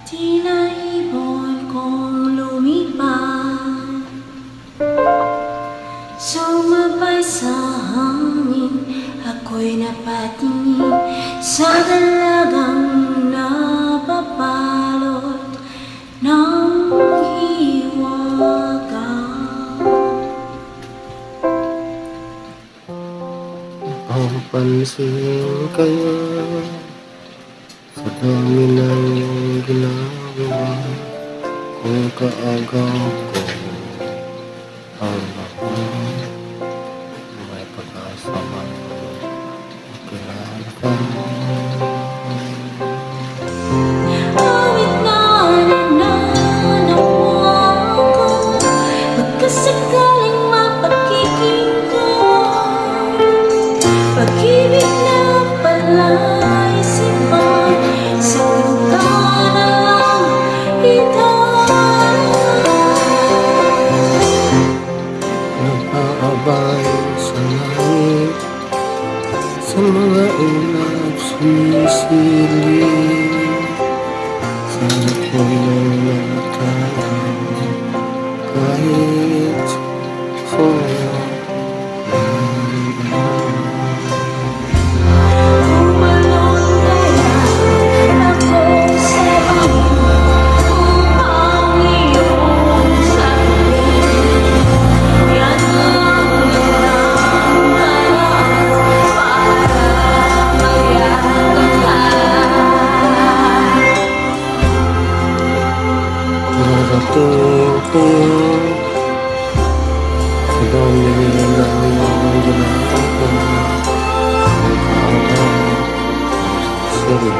Tila ibon kong lumipad, sumabay sa hangin. Ako'y napatingin sa dalagang nababalot ng hiwaga. Napapansin kaya sa dami ng ginagawa kung kaagaw ko ang ako may pag-asa man makilala ka. Awit na nananawagan, magkasakaling mapakikinggan, pag-ibig na pala'y sipan, sa kanta na lang Nag-aabay sa langit, sa mga ulap sumisilip, sa ako'y nagtatawag kahit solo. umalong kaya ako sa iyo, upang iyong sabihin, yan ang nilang paraan para magyakap ka. Narating ko sa dami ng ginagawa ang kaagaw sa'yo.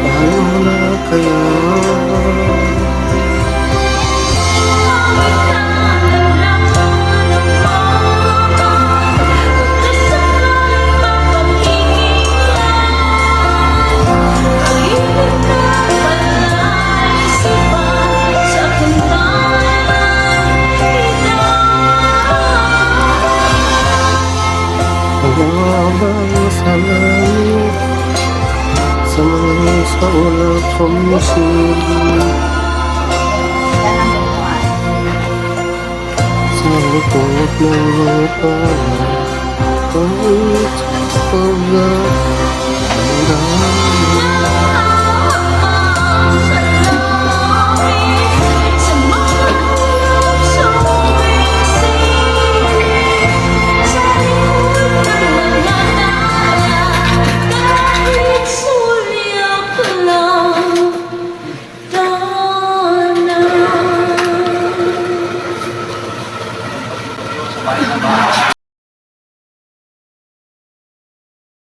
Paano na kaya pag-aabang sa langit, sa mga sa ulap sumisilip, sa likod ng mga pala kahit pag-aabang.